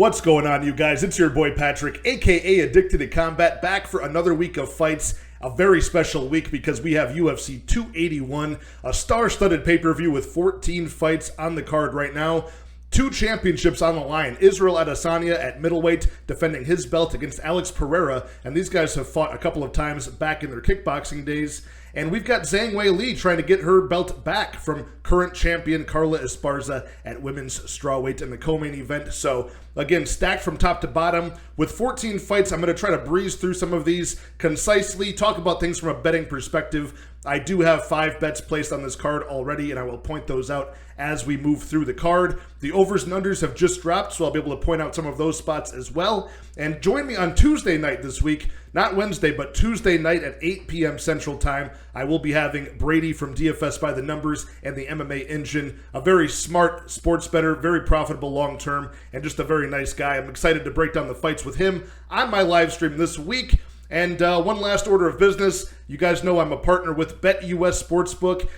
What's going on, you guys? It's your boy Patrick, aka Addicted to Combat, back for another week of fights. A very special week because we have UFC 281, a star-studded pay-per-view with 14 fights on the card right now. 2 championships on the line. Israel Adesanya at middleweight defending his belt against Alex Pereira, and these guys have fought a couple of times back in their kickboxing days. And we've got Zhang Weili trying to get her belt back from current champion Carla Esparza at women's strawweight in the co-main event. So, again, stacked from top to bottom. With 14 fights, I'm going to try to breeze through some of these concisely, talk about things from a betting perspective. I do have 5 bets placed on this card already, and I will point those out as we move through the card. The overs and unders have just dropped, so I'll be able to point out some of those spots as well. And join me on Tuesday night this week, not Wednesday, but Tuesday night at 8 p.m. Central Time. I will be having Brady from DFS by the Numbers and the MMA Engine, a very smart sports bettor, very profitable long-term, and just a very nice guy. I'm excited to break down the fights with him on my live stream this week. And one last order of business. You guys know I'm a partner with BetUS Sportsbook.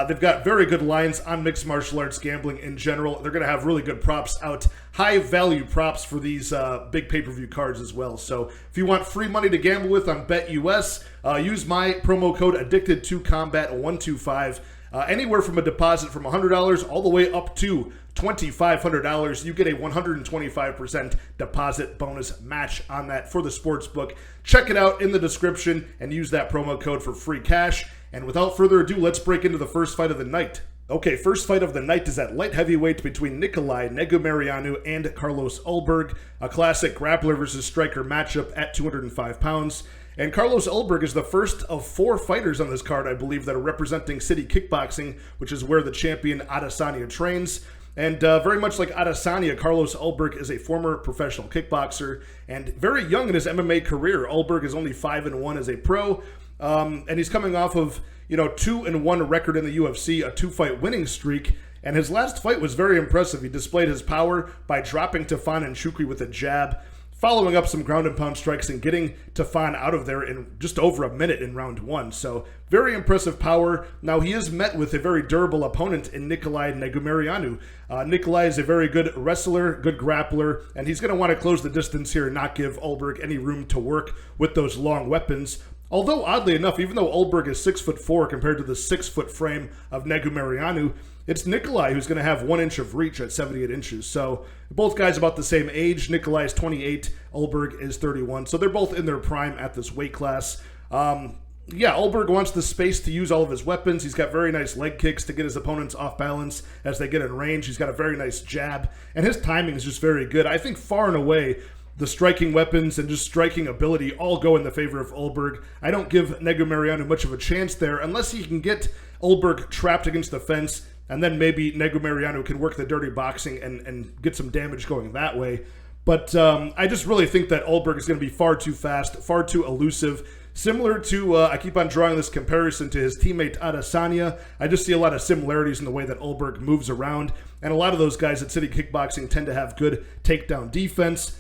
They've got very good lines on mixed martial arts gambling in general. They're going to have really good props out, high-value props for these big pay-per-view cards as well. So if you want free money to gamble with on BetUS, use my promo code AddictedToCombat125. Anywhere from a deposit from $100 all the way up to $2,500, you get a 125% deposit bonus match on that for the sportsbook. Check it out in the description and use that promo code for free cash. And without further ado, let's break into the first fight of the night. Okay, first fight of the night is at light heavyweight between Negumereanu and Carlos Ulberg, a classic grappler versus striker matchup at 205 pounds. And Carlos Ulberg is the first of 4 fighters on this card, I believe, that are representing City Kickboxing, which is where the champion Adesanya trains. And very much like Adesanya, Carlos Ulberg is a former professional kickboxer and very young in his MMA career. Ulberg is only 5-1 as a pro, and he's coming off of 2-1 record in the UFC, a 2-fight winning streak. And his last fight was very impressive. He displayed his power by dropping Tufan and Shukri with a jab, following up some ground and pound strikes and getting Tufan out of there in just over a minute in round 1. So very impressive power. Now he is met with a very durable opponent in Nikolai Negumereanu. Nikolai is a very good wrestler, good grappler, and he's going to want to close the distance here and not give Ulberg any room to work with those long weapons. Although, oddly enough, even though Ulberg is 6'4" compared to the 6-foot frame of Negumereanu, it's Nikolai who's going to have 1 inch of reach at 78 inches. So both guys about the same age. Nikolai is 28, Ulberg is 31. So they're both in their prime at this weight class. Ulberg wants the space to use all of his weapons. He's got very nice leg kicks to get his opponents off balance as they get in range. He's got a very nice jab, and his timing is just very good. I think far and away, the striking weapons and just striking ability all go in the favor of Ulberg. I don't give Negumereanu much of a chance there unless he can get Ulberg trapped against the fence, and then maybe Negumereanu can work the dirty boxing and get some damage going that way. But I just really think that Ulberg is going to be far too fast, far too elusive. Similar to, I keep on drawing this comparison to his teammate Adesanya. I just see a lot of similarities in the way that Ulberg moves around. And a lot of those guys at City Kickboxing tend to have good takedown defense.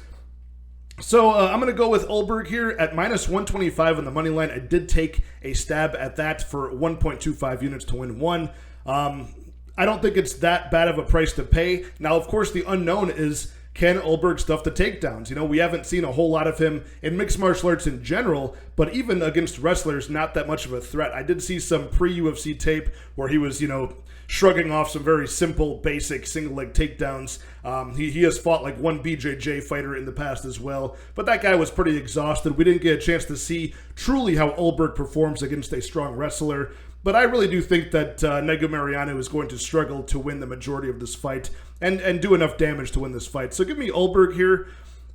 So I'm going to go with Ulberg here at minus 125 on the money line. I did take a stab at that for 1.25 units to win 1. I don't think it's that bad of a price to pay. Now, of course, the unknown is, can Ulberg stuff the takedowns? We haven't seen a whole lot of him in mixed martial arts in general, but even against wrestlers, not that much of a threat. I did see some pre-UFC tape where he was, shrugging off some very simple, basic single-leg takedowns. He has fought like one BJJ fighter in the past as well, but that guy was pretty exhausted. We didn't get a chance to see truly how Ulberg performs against a strong wrestler. But I really do think that Negumereanu is going to struggle to win the majority of this fight and do enough damage to win this fight. So give me Ulberg here.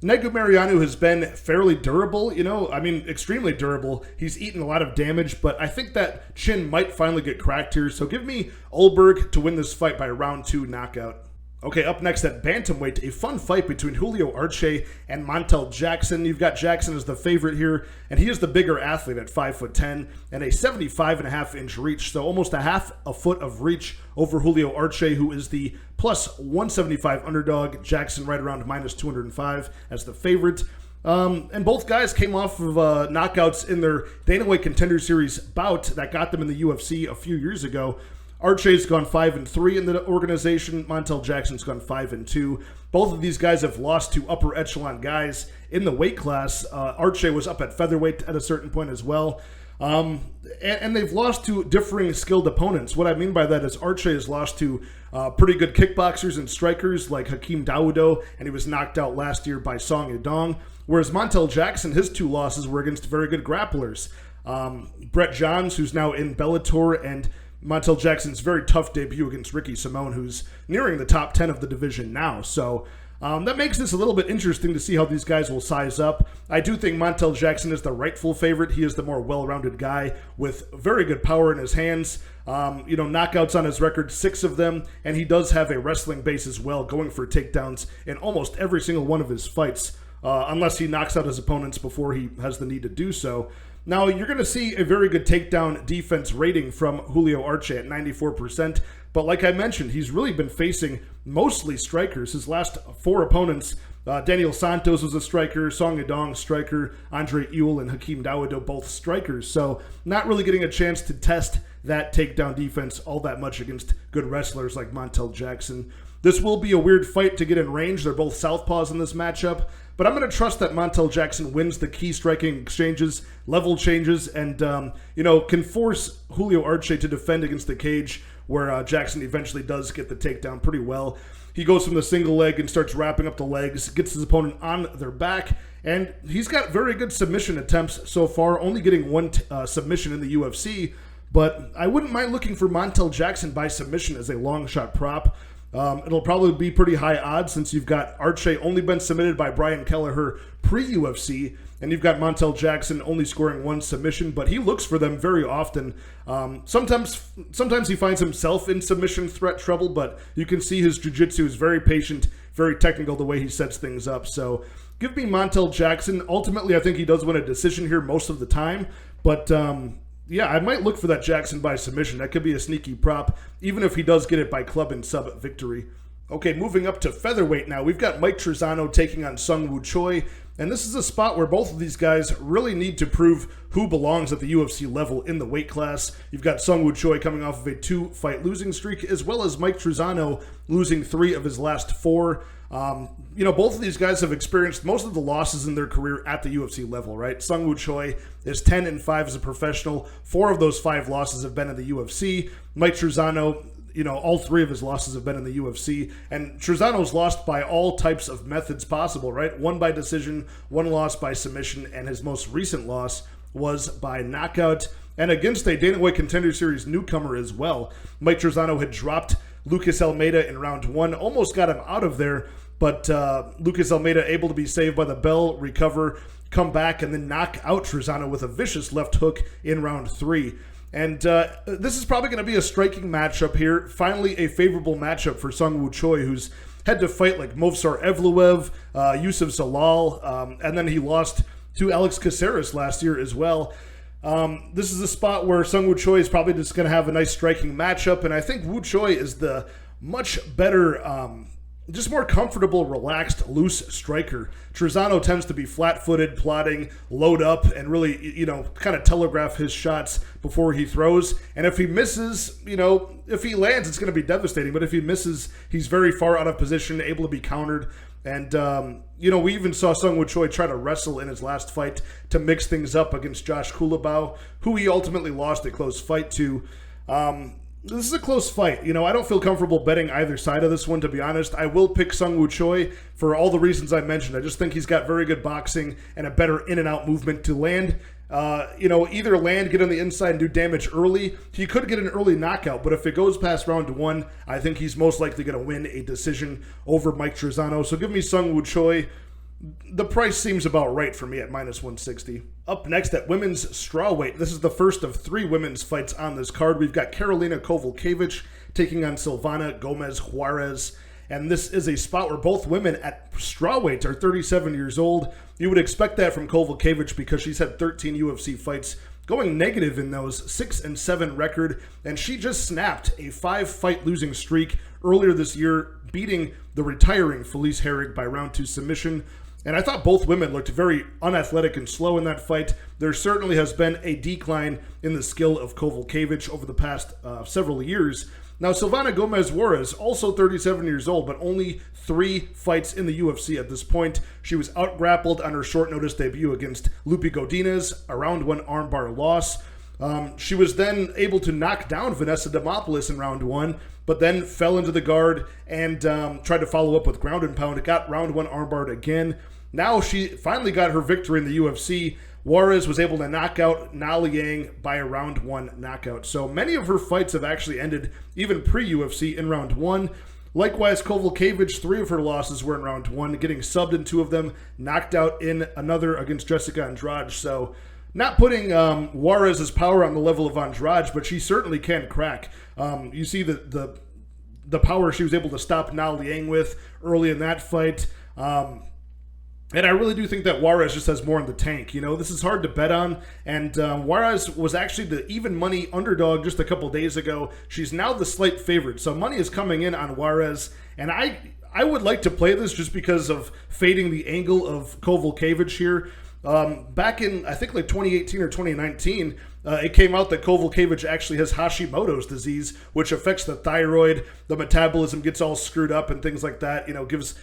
Negumereanu has been fairly durable, extremely durable. He's eaten a lot of damage, but I think that chin might finally get cracked here. So give me Ulberg to win this fight by round 2 knockout. Okay, up next at bantamweight, a fun fight between Julio Arce and Montel Jackson. You've got Jackson as the favorite here, and he is the bigger athlete at 5'10" and a 75.5-inch reach, so almost a half a foot of reach over Julio Arce, who is the plus 175 underdog. Jackson right around minus 205 as the favorite. And both guys came off of knockouts in their Dana White Contender Series bout that got them in the UFC a few years ago. Arce's gone 5-3 in the organization. Montel Jackson's gone 5-2. Both of these guys have lost to upper echelon guys in the weight class. Arce was up at featherweight at a certain point as well. And they've lost to differing skilled opponents. What I mean by that is Arce has lost to pretty good kickboxers and strikers like Hakeem Dawodo, and he was knocked out last year by Song Yadong. Whereas Montel Jackson, his 2 losses were against very good grapplers. Brett Johns, who's now in Bellator, and Montel Jackson's very tough debut against Ricky Simone, who's nearing the top 10 of the division now. So that makes this a little bit interesting to see how these guys will size up. I do think Montel Jackson is the rightful favorite. He is the more well-rounded guy with very good power in his hands. Knockouts on his record, 6 of them, and he does have a wrestling base as well, going for takedowns in almost every single one of his fights, unless he knocks out his opponents before he has the need to do so. Now, you're going to see a very good takedown defense rating from Julio Arce at 94%, but like I mentioned, he's really been facing mostly strikers. His last 4 opponents, Daniel Santos was a striker, Song Yadong striker, Andre Ewell and Hakeem Dawodo both strikers, so not really getting a chance to test that takedown defense all that much against good wrestlers like Montel Jackson. This will be a weird fight to get in range. They're both southpaws in this matchup, but I'm going to trust that Montel Jackson wins the key striking exchanges, level changes, and can force Julio Arce to defend against the cage, where Jackson eventually does get the takedown pretty well. He goes from the single leg and starts wrapping up the legs, gets his opponent on their back, and he's got very good submission attempts so far, only getting 1 submission in the UFC, but I wouldn't mind looking for Montel Jackson by submission as a long shot prop. It'll probably be pretty high odds since you've got Arce only been submitted by Brian Kelleher pre-UFC, and you've got Montel Jackson only scoring 1 submission, but he looks for them very often. Sometimes he finds himself in submission threat trouble, but you can see his jiu-jitsu is very patient, very technical the way he sets things up. So give me Montel Jackson. Ultimately, I think he does win a decision here most of the time, but yeah, I might look for that Jackson by submission. That could be a sneaky prop, even if he does get it by club and sub victory. Okay, moving up to featherweight now. We've got Mike Trizano taking on Sungwoo Choi, and this is a spot where both of these guys really need to prove who belongs at the UFC level in the weight class. You've got Sungwoo Choi coming off of a 2-fight losing streak, as well as Mike Trizano losing 3 of his last 4. Both of these guys have experienced most of the losses in their career at the UFC level, right? Sungwoo Choi is 10-5 as a professional. 4 of those 5 losses have been in the UFC. Mike Trizano, all 3 of his losses have been in the UFC. And Trizano's lost by all types of methods possible, right? 1 by decision, 1 loss by submission, and his most recent loss was by knockout, and against a Dana White Contender Series newcomer as well. Mike Trizano had dropped Lucas Almeida in round 1, almost got him out of there, but Lucas Almeida able to be saved by the bell, recover, come back, and then knock out Trizano with a vicious left hook in round 3. And this is probably going to be a striking matchup here. Finally, a favorable matchup for Sungwoo Choi, who's had to fight like Movsar Evloev, Yusuf Zalal, and then he lost to Alex Caceres last year as well. This is a spot where Sungwoo Choi is probably just going to have a nice striking matchup, and I think Woo Choi is the much better, just more comfortable, relaxed, loose striker. Trizano tends to be flat-footed, plotting, load up, and really, kind of telegraph his shots before he throws. And if he misses, if he lands, it's going to be devastating. But if he misses, he's very far out of position, able to be countered. And, we even saw Sungwoo Choi try to wrestle in his last fight to mix things up against Josh Kulabau, who he ultimately lost a close fight to. This is a close fight. I don't feel comfortable betting either side of this one, to be honest. I will pick Sungwoo Choi for all the reasons I mentioned. I just think he's got very good boxing and a better in-and-out movement to land. Either land, get on the inside, and do damage early. He could get an early knockout, but if it goes past round 1, I think he's most likely going to win a decision over Mike Trizano. So give me Sungwoo Choi. The price seems about right for me at -160. Up next at women's strawweight, this is the first of 3 women's fights on this card. We've got Karolina Kowalkiewicz taking on Silvana Gomez-Juarez, and this is a spot where both women at strawweight are 37 years old. You would expect that from Kowalkiewicz because she's had 13 UFC fights, going negative in those, 6-7 record, and she just snapped a 5-fight losing streak earlier this year, beating the retiring Felice Herrig by round 2 submission. And I thought both women looked very unathletic and slow in that fight. There certainly has been a decline in the skill of Kowalkiewicz over the past several years. Now, Silvana Gomez-Juarez, also 37 years old, but only 3 fights in the UFC at this point. She was out-grappled on her short-notice debut against Lupe Godinez, a round 1 armbar loss. She was then able to knock down Vanessa Demopoulos in round 1, but then fell into the guard and tried to follow up with ground and pound. It got round 1 armbarred again. Now she finally got her victory in the UFC. Juarez was able to knock out Na Liang by a round 1 knockout. So many of her fights have actually ended, even pre-UFC, in round 1. Likewise, Kowalkiewicz, 3 of her losses were in round 1, getting subbed in 2 of them, knocked out in another against Jessica Andrade. So not putting Juarez's power on the level of Andrade, but she certainly can crack. You see the power she was able to stop Na Liang with early in that fight. And I really do think that Juarez just has more in the tank. You know, this is hard to bet on. And Juarez was actually the even money underdog just a couple days ago. She's now the slight favorite. So money is coming in on Juarez. And I would like to play this just because of fading the angle of Kowalkiewicz here. Back in, I think, like 2018 or 2019, it came out that Kowalkiewicz actually has Hashimoto's disease, which affects the thyroid. The metabolism gets all screwed up and things like that. You know, gives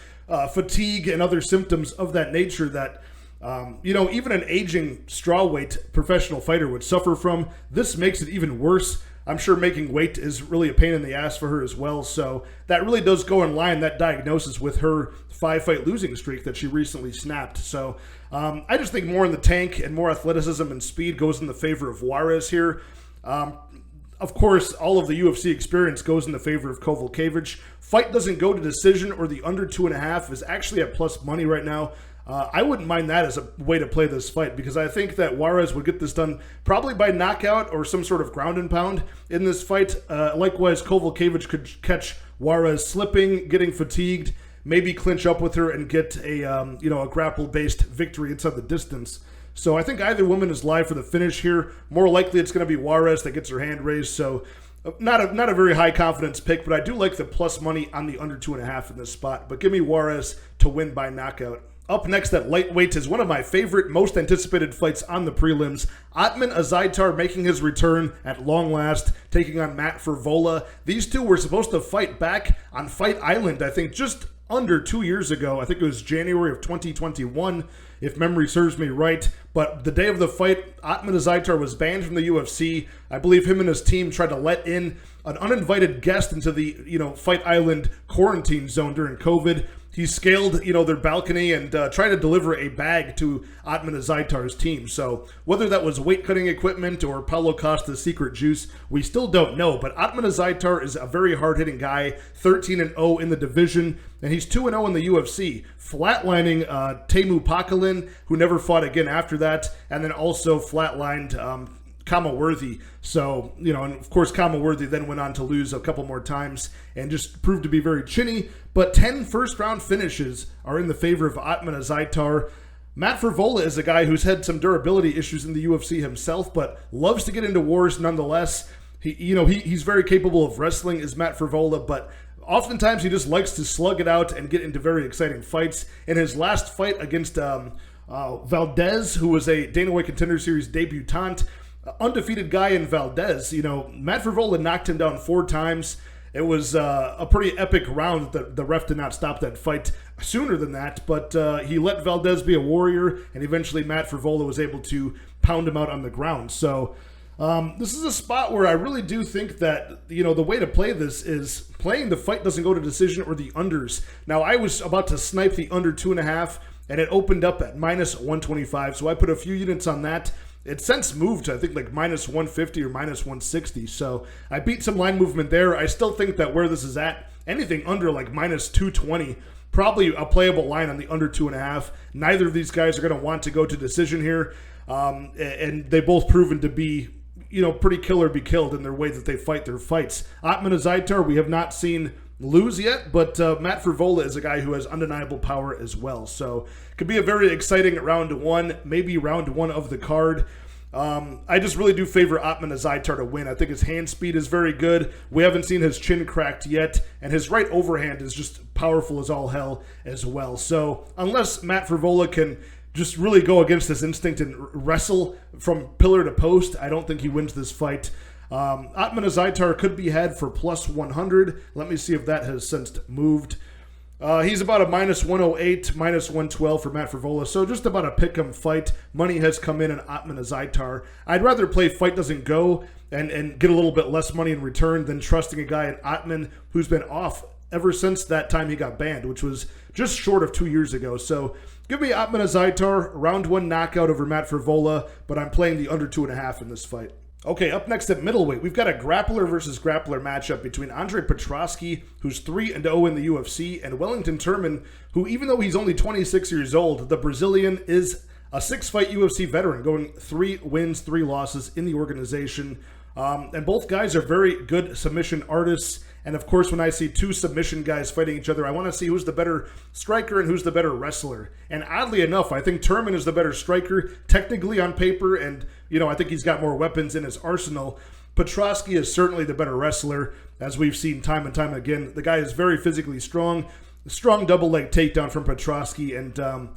fatigue and other symptoms of that nature that, you know, even an aging strawweight professional fighter would suffer from. This makes it even worse. I'm sure making weight is really a pain in the ass for her as well. So that really does go in line, that diagnosis, with her 5-fight losing streak that she recently snapped. So I just think more in the tank and more athleticism and speed goes in the favor of Juarez here. Of course, all of the UFC experience goes in the favor of Kowalkiewicz. Fight doesn't go to decision, or the under 2.5 is actually at plus money right now. I wouldn't mind that as a way to play this fight, because I think that Juarez would get this done probably by knockout or some sort of ground and pound in this fight. Likewise, Kowalkiewicz could catch Juarez slipping, getting fatigued, maybe clinch up with her and get a grapple-based victory inside the distance. So I think either woman is live for the finish here. More likely it's going to be Juarez that gets her hand raised. So not a very high confidence pick, but I do like the plus money on the under 2.5 in this spot. But give me Juarez to win by knockout. Up next at lightweight is one of my favorite, most anticipated fights on the prelims. Otman Azaitar making his return at long last, taking on Matt Frevola. These two were supposed to fight back on Fight Island, I think, just under 2 years ago. I think it was January of 2021, if memory serves me right. But the day of the fight, Otman Azaitar was banned from the UFC. I believe him and his team tried to let in an uninvited guest into the, Fight Island quarantine zone during COVID. He scaled, their balcony and tried to deliver a bag to Otman Azaitar's team. So whether that was weight-cutting equipment or Paulo Costa's secret juice, we still don't know. But Otman Azaitar is a very hard-hitting guy, 13-0 in the division, and he's 2-0 in the UFC, flatlining Teemu Packalén, who never fought again after that, and then also flatlined Kama Worthy. So, and of course Kama Worthy then went on to lose a couple more times and just proved to be very chinny. But 10 first-round finishes are in the favor of Otman Azaitar. Matt Frevola is a guy who's had some durability issues in the UFC himself, but loves to get into wars nonetheless. He's very capable of wrestling, is Matt Frevola, but oftentimes he just likes to slug it out and get into very exciting fights. In his last fight against Valdez, who was a Dana White Contender Series debutant, undefeated guy in Valdez, Matt Frevola knocked him down 4 times. It was a pretty epic round. The ref did not stop that fight sooner than that, but he let Valdez be a warrior, and eventually Matt Frevola was able to pound him out on the ground. So this is a spot where I really do think that, the way to play this is playing the fight doesn't go to decision or the unders. Now, I was about to snipe the under 2.5, and it opened up at minus 125, so I put a few units on that. It's since moved to, I think, like minus 150 or minus 160. So I beat some line movement there. I still think that where this is at, anything under like minus 220, probably a playable line on the under 2.5. Neither of these guys are going to want to go to decision here. And they both proven to be, pretty kill or be killed in their way that they fight their fights. Otman Azaitar, we have not seen lose yet, but Matt Frevola is a guy who has undeniable power as well. So could be a very exciting round 1, maybe round 1 of the card. I just really do favor Otman Azaitar to win. I think his hand speed is very good. We haven't seen his chin cracked yet, and his right overhand is just powerful as all hell as well. So unless Matt Frevola can just really go against his instinct and wrestle from pillar to post, I don't think he wins this fight. Azaitar could be had for plus 100. Let me see if that has since moved. He's about a minus 108, minus 112 for Matt Frevola, so just about a pick-em fight. Money has come in on Azaitar. I'd rather play fight doesn't go and get a little bit less money in return than trusting a guy in Ottman who's been off ever since that time he got banned, which was just short of 2 years ago. So give me Azaitar, round 1 knockout over Matt Frevola, but I'm playing the under 2.5 in this fight. Okay, up next at middleweight, we've got a grappler versus grappler matchup between Andre Petroski, who's 3-0 in the UFC, and Wellington Turman, who, even though he's only 26 years old, the Brazilian is a 6-fight UFC veteran, going 3 wins, 3 losses in the organization. And both guys are very good submission artists. And of course, when I see 2 submission guys fighting each other, I want to see who's the better striker and who's the better wrestler. And oddly enough, I think Turman is the better striker, technically on paper, and I think he's got more weapons in his arsenal. Petroski is certainly the better wrestler, as we've seen time and time again. The guy is very physically strong. Strong double leg takedown from Petroski, and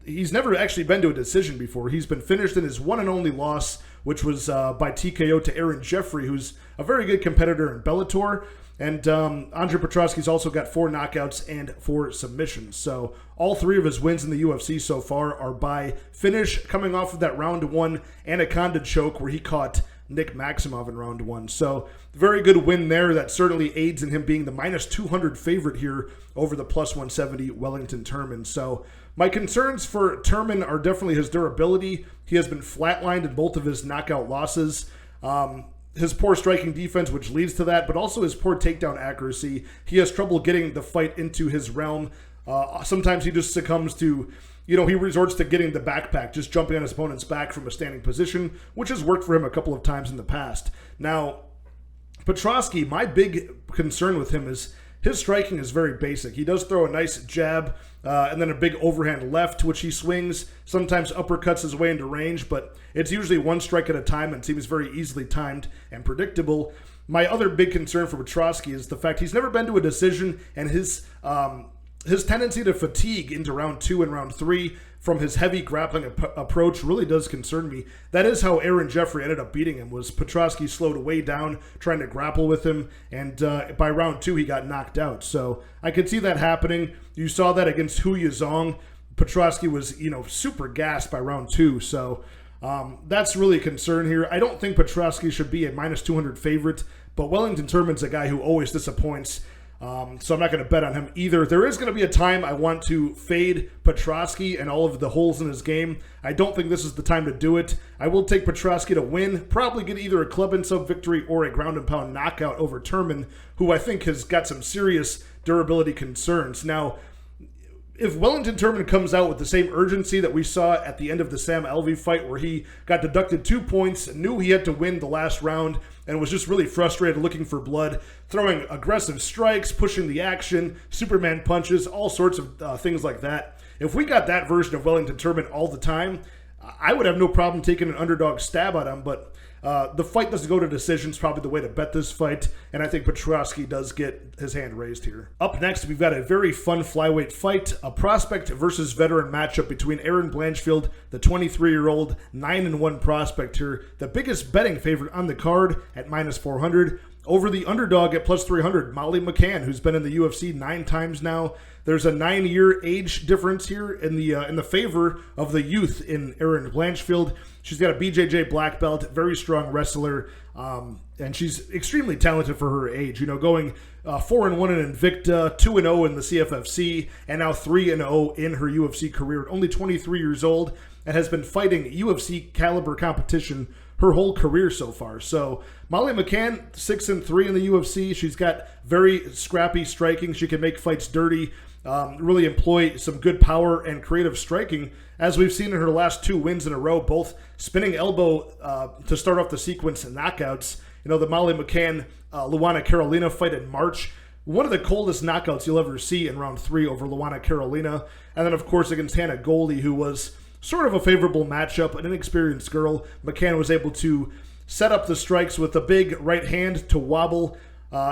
he's never actually been to a decision before. He's been finished in his one and only loss, which was by TKO to Aaron Jeffrey, who's a very good competitor in Bellator. And Andre Petroski's also got 4 knockouts and 4 submissions. So all 3 of his wins in the UFC so far are by finish, coming off of that round 1 Anaconda choke where he caught Nick Maximov in round 1. So very good win there. That certainly aids in him being the minus 200 favorite here over the plus 170 Wellington Turman. So my concerns for Turman are definitely his durability. He has been flatlined in both of his knockout losses. His poor striking defense, which leads to that, but also his poor takedown accuracy. He has trouble getting the fight into his realm. Sometimes he just succumbs to, he resorts to getting the backpack, just jumping on his opponent's back from a standing position, which has worked for him a couple of times in the past. Now, Petroski, my big concern with him is his striking is very basic. He does throw a nice jab and then a big overhand left, which he swings, sometimes uppercuts his way into range, but it's usually 1 strike at a time and seems very easily timed and predictable. My other big concern for Petroski is the fact he's never been to a decision, and his tendency to fatigue into round 2 and round 3 from his heavy grappling approach really does concern me. That is how Aaron Jeffrey ended up beating him, was Petroski slowed way down trying to grapple with him, and by round 2 he got knocked out. So I could see that happening. You saw that against Hu Yazong. Petroski was, super gassed by round 2, so that's really a concern here. I don't think Petroski should be a minus 200 favorite, but Wellington Turman's a guy who always disappoints. So I'm not going to bet on him either. There is going to be a time I want to fade Petroski and all of the holes in his game. I don't think this is the time to do it. I will take Petroski to win, probably get either a club and sub victory or a ground and pound knockout over Turman, who I think has got some serious durability concerns. Now, if Wellington Turman comes out with the same urgency that we saw at the end of the Sam Alvey fight, where he got deducted 2 points, knew he had to win the last round, and was just really frustrated, looking for blood, throwing aggressive strikes, pushing the action, Superman punches, all sorts of things like that. If we got that version of Wellington Turman all the time, I would have no problem taking an underdog stab at him, but the fight doesn't go to decisions, probably the way to bet this fight, and I think Petroski does get his hand raised here. Up next, we've got a very fun flyweight fight, a prospect versus veteran matchup between Aaron Blanchfield, the 23-year-old 9-1 prospect here, the biggest betting favorite on the card at minus 400, over the underdog at plus 300, Molly McCann, who's been in the UFC 9 times now. There's a 9-year age difference here in the favor of the youth in Aaron Blanchfield. She's got a BJJ black belt, very strong wrestler, and she's extremely talented for her age. Going 4-1 in Invicta, 2-0 in the CFFC, and now 3-0 in her UFC career. Only 23 years old, and has been fighting UFC caliber competition her whole career so far. So Molly McCann, 6-3 in the UFC. She's got very scrappy striking. She can make fights dirty, really employ some good power and creative striking, as we've seen in her last 2 wins in a row, both spinning elbow to start off the sequence and knockouts. The Molly McCann, Luana Carolina fight in March, one of the coldest knockouts you'll ever see in round 3 over Luana Carolina. And then, of course, against Hannah Goldie, who was sort of a favorable matchup, an inexperienced girl. McCann was able to set up the strikes with a big right hand to wobble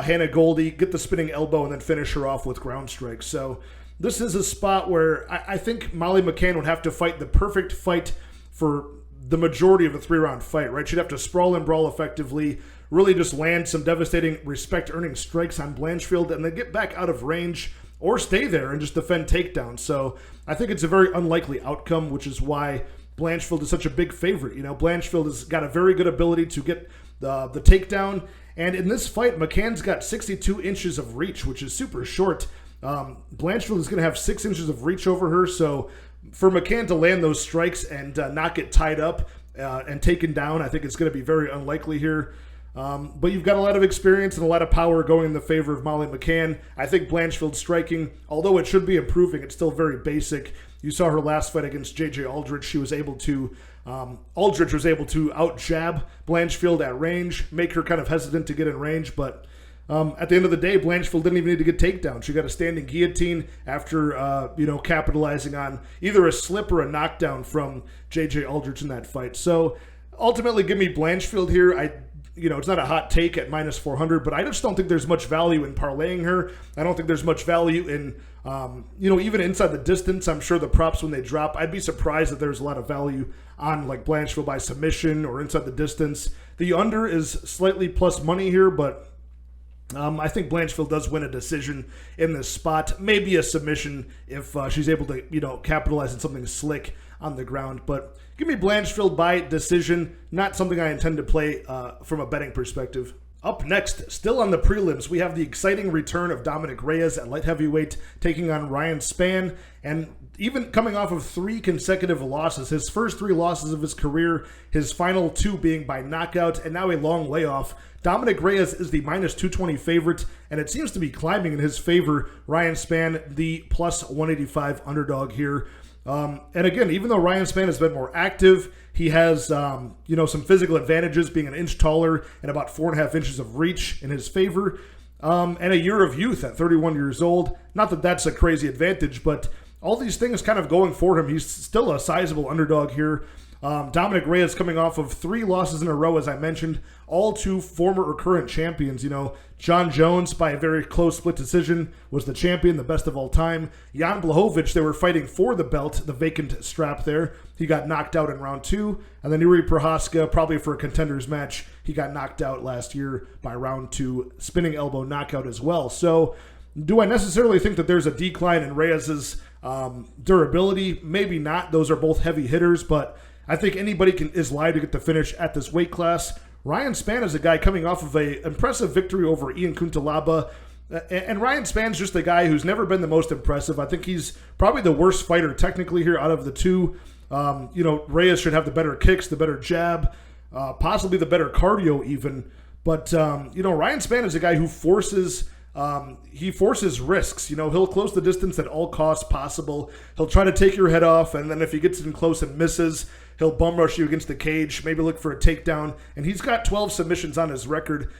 Hannah Goldie, get the spinning elbow, and then finish her off with ground strikes. So this is a spot where I think Molly McCann would have to fight the perfect fight for the majority of a 3-round fight, right? She'd have to sprawl and brawl effectively, really just land some devastating respect-earning strikes on Blanchfield, and then get back out of range or stay there and just defend takedowns. So I think it's a very unlikely outcome, which is why Blanchfield is such a big favorite. Blanchfield has got a very good ability to get the takedown, and in this fight, McCann's got 62 inches of reach, which is super short. Blanchfield is going to have 6 inches of reach over her, so for McCann to land those strikes and not get tied up and taken down, I think it's going to be very unlikely here. But you've got a lot of experience and a lot of power going in the favor of Molly McCann. I think Blanchfield's striking, although it should be improving, it's still very basic. You saw her last fight against J.J. Aldrich. Aldrich was able to out-jab Blanchfield at range, make her kind of hesitant to get in range, but at the end of the day, Blanchfield didn't even need to get takedown. She got a standing guillotine after, capitalizing on either a slip or a knockdown from J.J. Aldrich in that fight. So ultimately, give me Blanchfield here. It's not a hot take at minus 400, but I just don't think there's much value in parlaying her. I don't think there's much value in, even inside the distance. I'm sure the props when they drop, I'd be surprised that there's a lot of value on like Blanchfield by submission or inside the distance. The under is slightly plus money here, but I think Blanchfield does win a decision in this spot. Maybe a submission if she's able to, capitalize on something slick on the ground. But give me Blanchfield by decision. Not something I intend to play from a betting perspective. Up next, still on the prelims, we have the exciting return of Dominic Reyes at light heavyweight, taking on Ryan Spann, and even coming off of 3 consecutive losses, his first 3 losses of his career, his final 2 being by knockout, and now a long layoff. Dominic Reyes is the minus 220 favorite, and it seems to be climbing in his favor. Ryan Spann, the plus 185 underdog here. And again, even though Ryan Spann has been more active, he has, some physical advantages, being an inch taller and about 4.5 inches of reach in his favor, and a year of youth at 31 years old. Not that that's a crazy advantage, but all these things kind of going for him. He's still a sizable underdog here. Dominic Reyes coming off of 3 losses in a row, as I mentioned, all to former or current champions. John Jones, by a very close split decision, was the champion, the best of all time. Jan Blachowicz, they were fighting for the belt, the vacant strap there. He got knocked out in round 2. And then Yuri Prohaska, probably for a contenders match, he got knocked out last year by round 2, spinning elbow knockout as well. So do I necessarily think that there's a decline in Reyes's durability? Maybe not. Those are both heavy hitters, but I think anybody is live to get the finish at this weight class. Ryan Spann is a guy coming off of an impressive victory over Ian Kuntalaba. And Ryan Spann's just a guy who's never been the most impressive. I think he's probably the worst fighter technically here out of the 2. Reyes should have the better kicks, the better jab, possibly the better cardio even. But, Ryan Spann is a guy who forces risks. He'll close the distance at all costs possible. He'll try to take your head off, and then if he gets in close and misses, he'll bum rush you against the cage, maybe look for a takedown. And he's got 12 submissions on his record,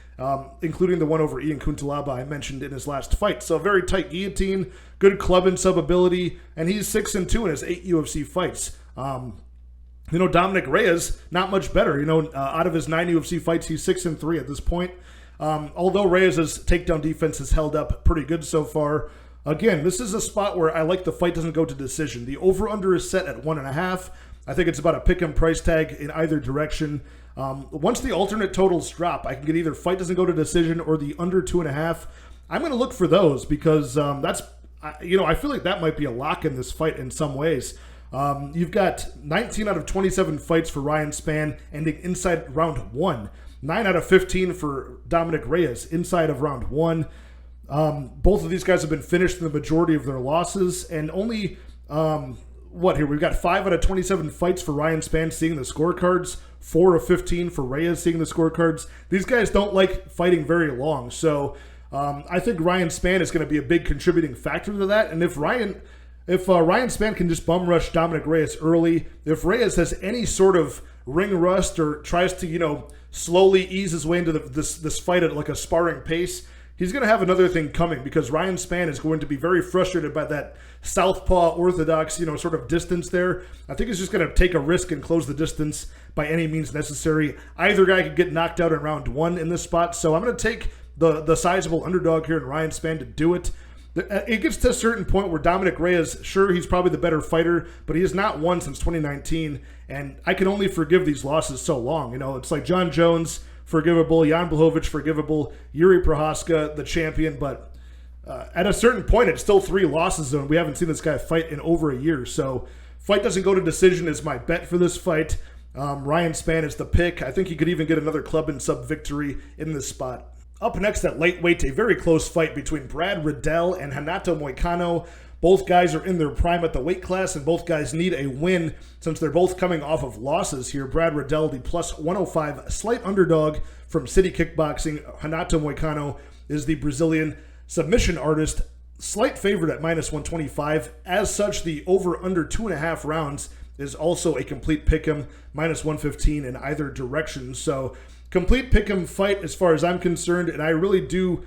including the one over Ian Kuntalaba I mentioned in his last fight. So very tight guillotine, good club and sub ability, and he's 6-2 in his 8 UFC fights. Dominic Reyes, not much better. Out of his 9 UFC fights, he's 6-3 at this point. Although Reyes' takedown defense has held up pretty good so far. Again, this is a spot where I like the fight doesn't go to decision. The over-under is set at 1.5. I think it's about a pick-em price tag in either direction. Once the alternate totals drop, I can get either fight doesn't go to decision or the under 2.5. I'm going to look for those because I feel like that might be a lock in this fight in some ways. You've got 19 out of 27 fights for Ryan Spann ending inside round 1. 9 out of 15 for Dominic Reyes inside of round 1. Both of these guys have been finished in the majority of their losses, and only we've got 5 out of 27 fights for Ryan Spann seeing the scorecards, 4 of 15 for Reyes seeing the scorecards. These guys don't like fighting very long, so I think Ryan Spann is going to be a big contributing factor to that. And if Ryan Spann can just bum rush Dominic Reyes early, if Reyes has any sort of ring rust or tries to slowly ease his way into this fight at like a sparring pace, he's going to have another thing coming because Ryan Spann is going to be very frustrated by that southpaw orthodox, sort of distance there. I think he's just going to take a risk and close the distance by any means necessary. Either guy could get knocked out in round 1 in this spot, so I'm going to take the sizable underdog here in Ryan Spann to do it. It gets to a certain point where Dominic Reyes, sure, he's probably the better fighter, but he has not won since 2019, and I can only forgive these losses so long. You know, it's like John Jones, forgivable, Jan Blachowicz, forgivable, Yuri Prohaska, the champion, but at a certain point, it's still 3 losses, and we haven't seen this guy fight in over a year, so fight doesn't go to decision is my bet for this fight. Ryan Spann is the pick. I think he could even get another club and sub victory in this spot. Up next at lightweight, a very close fight between Brad Riddell and Renato Moicano. Both guys are in their prime at the weight class, and both guys need a win since they're both coming off of losses here. Brad Riddell, the plus 105 slight underdog from City Kickboxing. Renato Moicano is the Brazilian submission artist, slight favorite at minus 125. As such, the over-under 2.5 rounds is also a complete pick'em, minus 115 in either direction. So complete pick'em fight as far as I'm concerned, and I really do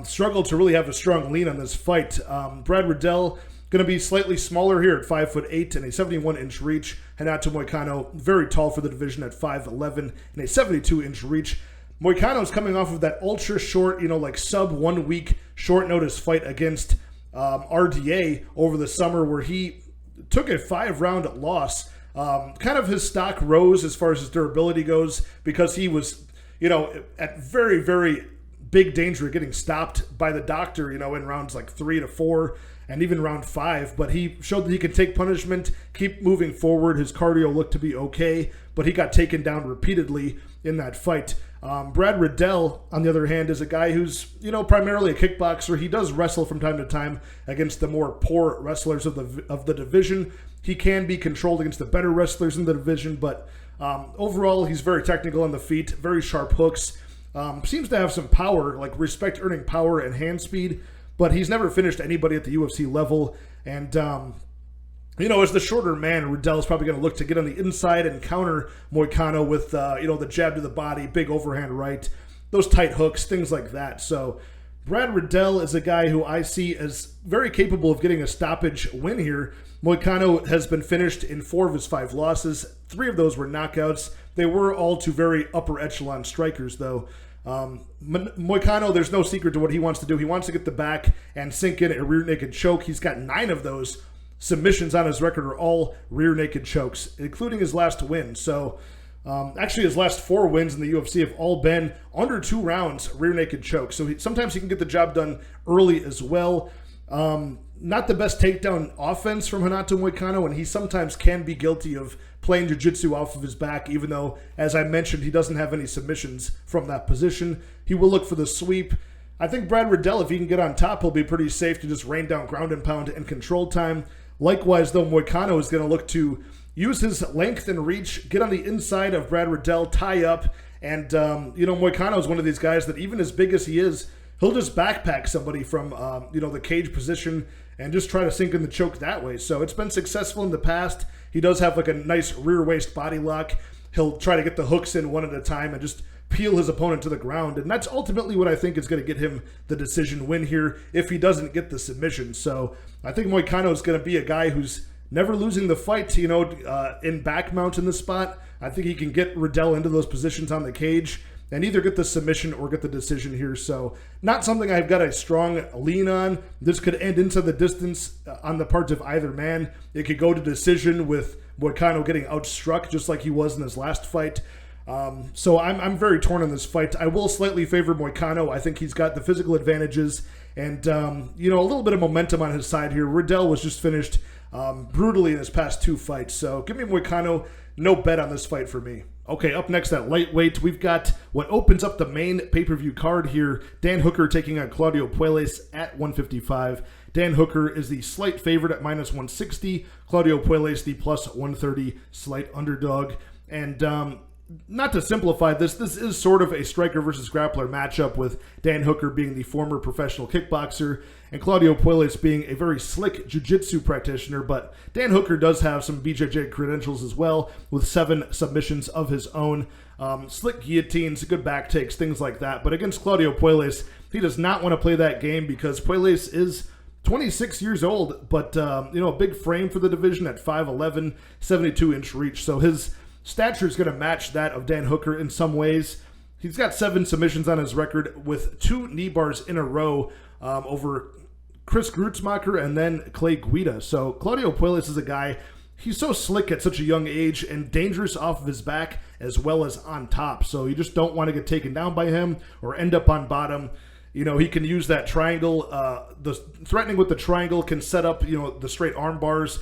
struggle to really have a strong lean on this fight. Brad Riddell going to be slightly smaller here at 5'8" and a 71-inch reach. Renato Moicano, very tall for the division at 5'11" and a 72-inch reach. Moicano's coming off of that ultra short, like sub 1 week short notice fight against RDA over the summer where he took a 5-round loss. Kind of his stock rose as far as his durability goes because he was, at very, very big danger of getting stopped by the doctor, in rounds like 3 to 4 and even round 5. But he showed that he could take punishment, keep moving forward. His cardio looked to be okay, but he got taken down repeatedly in that fight. Brad Riddell, on the other hand, is a guy who's, primarily a kickboxer. He does wrestle from time to time against the more poor wrestlers of the division. He can be controlled against the better wrestlers in the division, but overall, he's very technical on the feet, very sharp hooks. Seems to have some power, like respect-earning power and hand speed, but he's never finished anybody at the UFC level. And as the shorter man, Riddell's probably going to look to get on the inside and counter Moicano with, the jab to the body, big overhand right, those tight hooks, things like that. So Brad Riddell is a guy who I see as very capable of getting a stoppage win here. Moicano has been finished in 4 of his 5 losses. 3 of those were knockouts. They were all to very upper echelon strikers, though. Moicano, there's no secret to what he wants to do. He wants to get the back and sink in a rear naked choke. He's got 9 of those. Submissions on his record are all rear naked chokes, including his last win. So, actually, his last 4 wins in the UFC have all been under 2 rounds rear naked chokes. So sometimes he can get the job done early as well. Not the best takedown offense from Renato Moicano, and he sometimes can be guilty of playing jiu-jitsu off of his back, even though, as I mentioned, he doesn't have any submissions from that position. He will look for the sweep. I think Brad Riddell, if he can get on top, he'll be pretty safe to just rain down ground and pound and control time. Likewise, though, Moicano is going to look to use his length and reach, get on the inside of Brad Riddell, tie up, and, Moicano is one of these guys that even as big as he is, he'll just backpack somebody from, the cage position and just try to sink in the choke that way. So it's been successful in the past. He does have like a nice rear waist body lock. He'll try to get the hooks in one at a time and just peel his opponent to the ground. And that's ultimately what I think is going to get him the decision win here if he doesn't get the submission. So I think Moicano is going to be a guy who's never losing the fight, in back mount in the spot. I think he can get Riddell into those positions on the cage and either get the submission or get the decision here. So not something I've got a strong lean on. This could end into the distance on the part of either man. It could go to decision with Moicano getting outstruck just like he was in his last fight. So I'm very torn on this fight. I will slightly favor Moicano. I think he's got the physical advantages and, a little bit of momentum on his side here. Riddell was just finished brutally in his past 2 fights. So give me Moicano. No bet on this fight for me. Okay, up next at lightweight, we've got what opens up the main pay-per-view card here. Dan Hooker taking on Claudio Puelles at 155. Dan Hooker is the slight favorite at minus 160. Claudio Puelles the plus 130 slight underdog. And not to simplify this is sort of a striker versus grappler matchup with Dan Hooker being the former professional kickboxer and Claudio Puelles being a very slick jiu-jitsu practitioner, but Dan Hooker does have some BJJ credentials as well with 7 submissions of his own. Slick guillotines, good back takes, things like that. But against Claudio Puelles, he does not want to play that game because Puelles is 26 years old, but a big frame for the division at 5'11", 72-inch reach. So his stature is going to match that of Dan Hooker in some ways. He's got 7 submissions on his record with 2 knee bars in a row over Chris Grutzmacher and then Clay Guida. So Claudio Puelles is a guy, he's so slick at such a young age and dangerous off of his back as well as on top. So you just don't want to get taken down by him or end up on bottom. You know, he can use that triangle. The threatening with the triangle can set up, you know, the straight arm bars.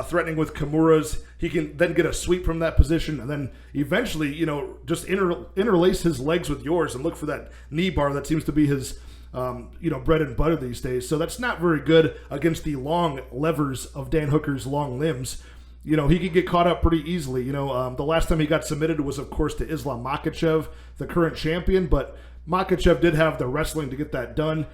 Threatening with Kimuras, he can then get a sweep from that position and then eventually, you know, just interlace his legs with yours and look for that knee bar. That seems to be his, you know, bread and butter these days. So that's not very good against the long levers of Dan Hooker's long limbs. You know, he could get caught up pretty easily. You know, the last time he got submitted was, of course, to Islam Makhachev, the current champion, but Makhachev did have the wrestling to get that done.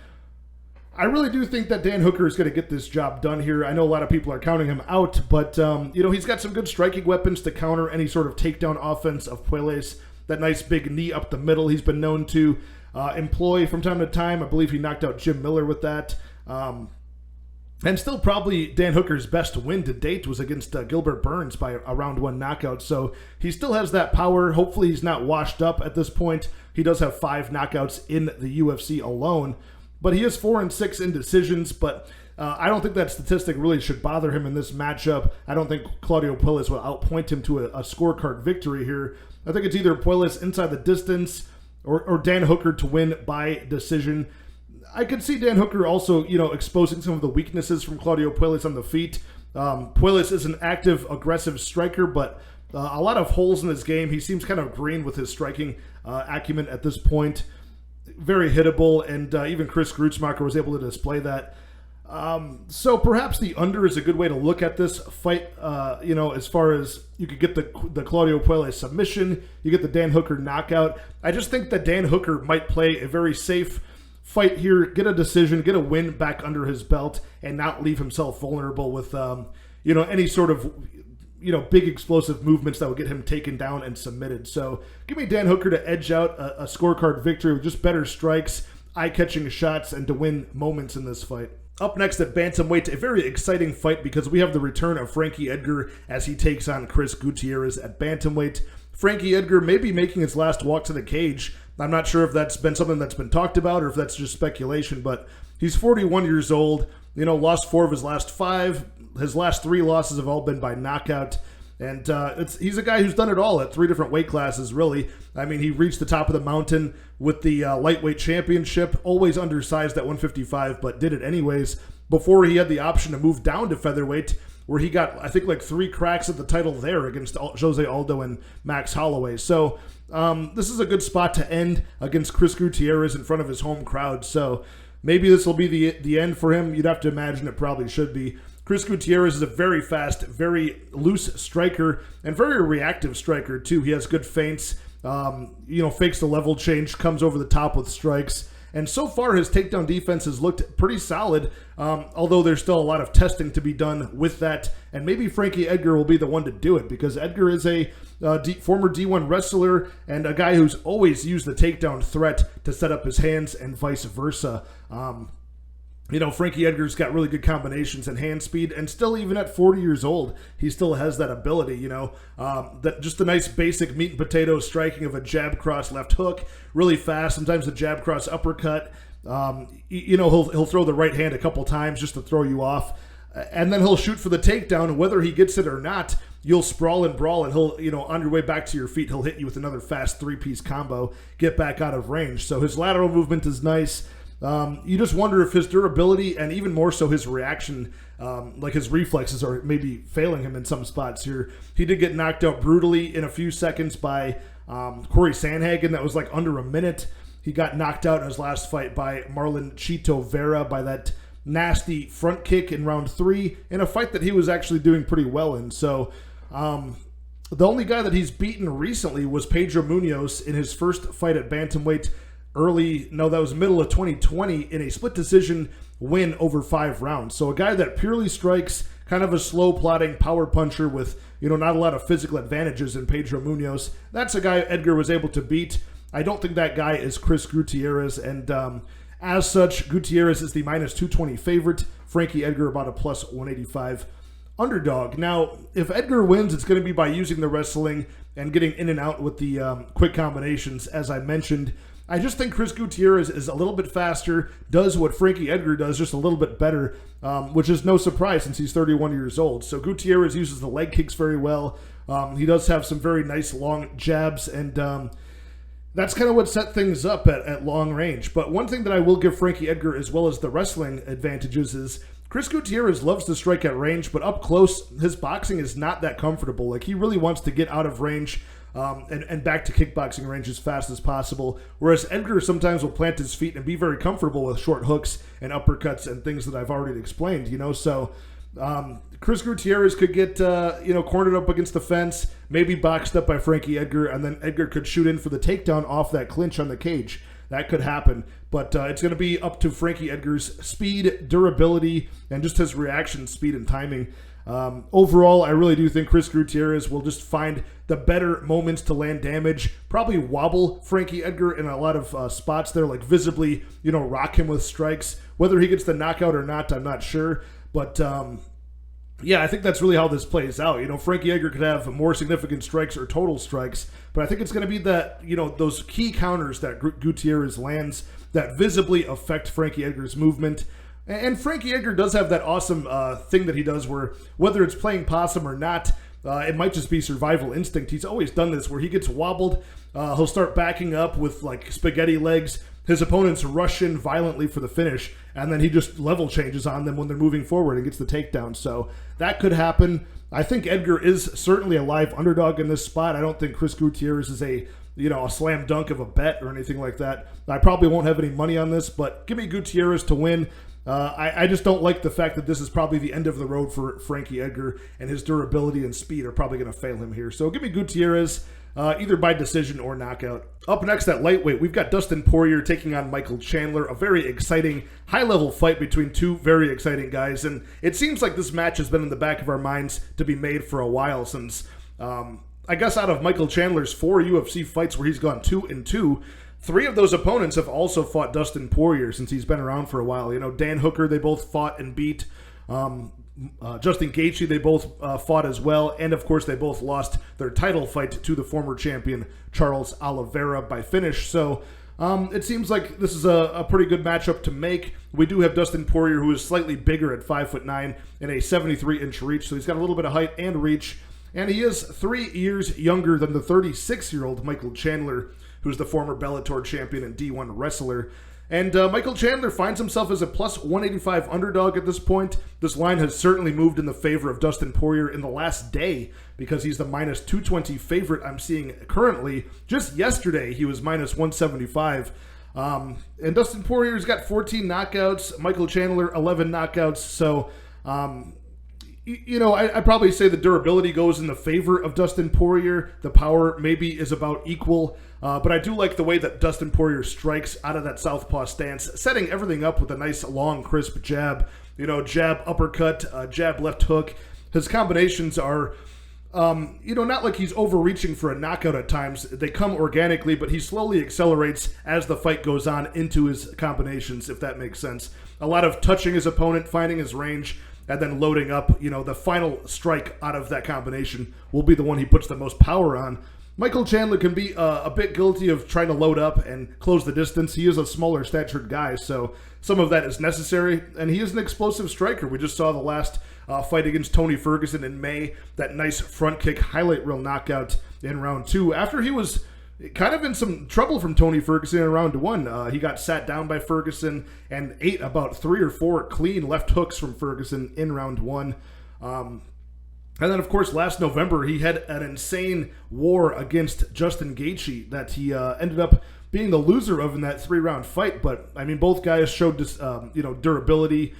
I really do think that Dan Hooker is going to get this job done here. I know a lot of people are counting him out, but, you know, he's got some good striking weapons to counter any sort of takedown offense of Puelles. That nice big knee up the middle he's been known to employ from time to time. I believe he knocked out Jim Miller with that. And still probably Dan Hooker's best win to date was against Gilbert Burns by a round 1 knockout. So he still has that power. Hopefully he's not washed up at this point. He does have 5 knockouts in the UFC alone. But he is 4-6 in decisions, but I don't think that statistic really should bother him in this matchup. I don't think Claudio Puelles will outpoint him to a scorecard victory here. I think it's either Puelles inside the distance or Dan Hooker to win by decision. I could see Dan Hooker also, you know, exposing some of the weaknesses from Claudio Puelles on the feet. Puelles is an active, aggressive striker, but a lot of holes in his game. He seems kind of green with his striking acumen at this point. Very hittable, and even Chris Grutzmacher was able to display that. So perhaps the under is a good way to look at this fight, you know, as far as you could get the Claudio Puelles submission, you get the Dan Hooker knockout. I just think that Dan Hooker might play a very safe fight here, get a decision, get a win back under his belt, and not leave himself vulnerable with, you know, any sort of, you know, big explosive movements that would get him taken down and submitted. So give me Dan Hooker to edge out a scorecard victory with just better strikes, eye-catching shots, and to win moments in this fight. Up next at bantamweight, a very exciting fight because we have the return of Frankie Edgar as he takes on Chris Gutierrez at bantamweight. Frankie Edgar may be making his last walk to the cage. I'm not sure if that's been something that's been talked about or if that's just speculation, but he's 41 years old, you know, lost 4 of his last 5. His last 3 losses have all been by knockout. And he's a guy who's done it all at 3 different weight classes, really. I mean, he reached the top of the mountain with the lightweight championship, always undersized at 155, but did it anyways, before he had the option to move down to featherweight, where he got, I think, like 3 cracks at the title there against Jose Aldo and Max Holloway. So this is a good spot to end against Chris Gutierrez in front of his home crowd. So maybe this will be the end for him. You'd have to imagine it probably should be. Chris Gutierrez is a very fast, very loose striker, and very reactive striker, too. He has good feints, you know, fakes the level change, comes over the top with strikes. And so far, his takedown defense has looked pretty solid, although there's still a lot of testing to be done with that. And maybe Frankie Edgar will be the one to do it, because Edgar is a former D1 wrestler and a guy who's always used the takedown threat to set up his hands and vice versa. You know, Frankie Edgar's got really good combinations and hand speed, and still, even at 40 years old, he still has that ability, you know. That just a nice basic meat and potato striking of a jab cross left hook, really fast, sometimes a jab cross uppercut. You know, he'll throw the right hand a couple times just to throw you off, and then he'll shoot for the takedown, and whether he gets it or not, you'll sprawl and brawl, and he'll, you know, on your way back to your feet, he'll hit you with another fast 3-piece combo, get back out of range. So his lateral movement is nice. You just wonder if his durability and even more so his reaction, like his reflexes, are maybe failing him in some spots here. He did get knocked out brutally in a few seconds by Corey Sandhagen. That was like under a minute. He got knocked out in his last fight by Marlon Chito Vera by that nasty front kick in round 3 in a fight that he was actually doing pretty well in. So the only guy that he's beaten recently was Pedro Munoz in his first fight at bantamweight. That was middle of 2020 in a split decision win over 5 rounds. So a guy that purely strikes, kind of a slow plotting power puncher with, you know, not a lot of physical advantages in Pedro Munoz. That's a guy Edgar was able to beat. I don't think that guy is Chris Gutierrez, and as such, Gutierrez is the minus 220 favorite. Frankie Edgar about a plus 185 underdog. Now, if Edgar wins, it's going to be by using the wrestling, and getting in and out with the quick combinations, as I mentioned. I just think Chris Gutierrez is a little bit faster, does what Frankie Edgar does just a little bit better, which is no surprise since he's 31 years old. So Gutierrez uses the leg kicks very well. He does have some very nice long jabs, and that's kind of what set things up at long range. But one thing that I will give Frankie Edgar, as well as the wrestling advantages, is Chris Gutierrez loves to strike at range, but up close, his boxing is not that comfortable. Like, he really wants to get out of range and back to kickboxing range as fast as possible, whereas Edgar sometimes will plant his feet and be very comfortable with short hooks and uppercuts and things that I've already explained, so Chris Gutierrez could get cornered up against the fence, maybe boxed up by Frankie Edgar, and then Edgar could shoot in for the takedown off that clinch on the cage. That could happen, but it's going to be up to Frankie Edgar's speed, durability, and just his reaction speed and timing. Overall, I really do think Chris Gutierrez will just find the better moments to land damage, probably wobble Frankie Edgar in a lot of spots there, like visibly, rock him with strikes. Whether he gets the knockout or not, I'm not sure, but I think that's really how this plays out. Frankie Edgar could have more significant strikes or total strikes, but I think it's going to be that, those key counters that Gutierrez lands that visibly affect Frankie Edgar's movement. And Frankie Edgar does have that awesome thing that he does where, whether it's playing possum or not, it might just be survival instinct. He's always done this where he gets wobbled, he'll start backing up with like spaghetti legs. His opponents rush in violently for the finish, and then he just level changes on them when they're moving forward and gets the takedown. So that could happen. I think Edgar is certainly a live underdog in this spot. I don't think Chris Gutierrez is a slam dunk of a bet or anything like that. I probably won't have any money on this, but give me Gutierrez to win. I just don't like the fact that this is probably the end of the road for Frankie Edgar, and his durability and speed are probably going to fail him here. So give me Gutierrez, either by decision or knockout. Up next at lightweight, we've got Dustin Poirier taking on Michael Chandler, a very exciting, high-level fight between two very exciting guys, and it seems like this match has been in the back of our minds to be made for a while since, I guess out of Michael Chandler's 4 UFC fights where he's gone 2-2, 3 of those opponents have also fought Dustin Poirier since he's been around for a while. Dan Hooker, they both fought and beat. Justin Gaethje, they both fought as well. And, of course, they both lost their title fight to the former champion Charles Oliveira by finish. So it seems like this is a pretty good matchup to make. We do have Dustin Poirier, who is slightly bigger at 5'9" and a 73-inch reach. So he's got a little bit of height and reach. And he is 3 years younger than the 36-year-old Michael Chandler, who's the former Bellator champion and D1 wrestler. And Michael Chandler finds himself as a plus 185 underdog at this point. This line has certainly moved in the favor of Dustin Poirier in the last day because he's the minus 220 favorite I'm seeing currently. Just yesterday, he was minus 175. And Dustin Poirier's got 14 knockouts, Michael Chandler 11 knockouts. So, I'd probably say the durability goes in the favor of Dustin Poirier. The power maybe is about equal. But I do like the way that Dustin Poirier strikes out of that southpaw stance, setting everything up with a nice, long, crisp jab. Jab, uppercut, jab, left hook. His combinations are, not like he's overreaching for a knockout at times. They come organically, but he slowly accelerates as the fight goes on into his combinations, if that makes sense. A lot of touching his opponent, finding his range, and then loading up. The final strike out of that combination will be the one he puts the most power on. Michael Chandler can be a bit guilty of trying to load up and close the distance. He is a smaller statured guy, so some of that is necessary. And he is an explosive striker. We just saw the last fight against Tony Ferguson in May, that nice front kick highlight reel knockout in round 2. After he was kind of in some trouble from Tony Ferguson in round 1. He got sat down by Ferguson and ate about 3 or 4 clean left hooks from Ferguson in round 1. And then, of course, last November, he had an insane war against Justin Gaethje that he ended up being the loser of in that 3-round fight. But, I mean, both guys showed this, durability,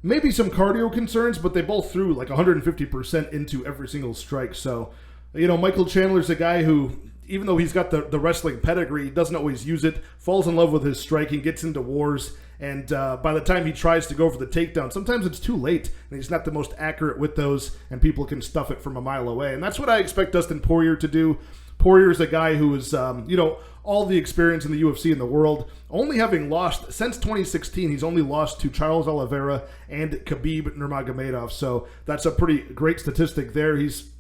maybe some cardio concerns, but they both threw like 150% into every single strike. So, Michael Chandler's a guy who, even though he's got the wrestling pedigree, he doesn't always use it, falls in love with his striking, gets into wars, and by the time he tries to go for the takedown, sometimes it's too late, and he's not the most accurate with those, and people can stuff it from a mile away. And that's what I expect Dustin Poirier to do. Poirier's a guy who is, all the experience in the UFC in the world, only having lost, since 2016, he's only lost to Charles Oliveira and Khabib Nurmagomedov, so that's a pretty great statistic there. He's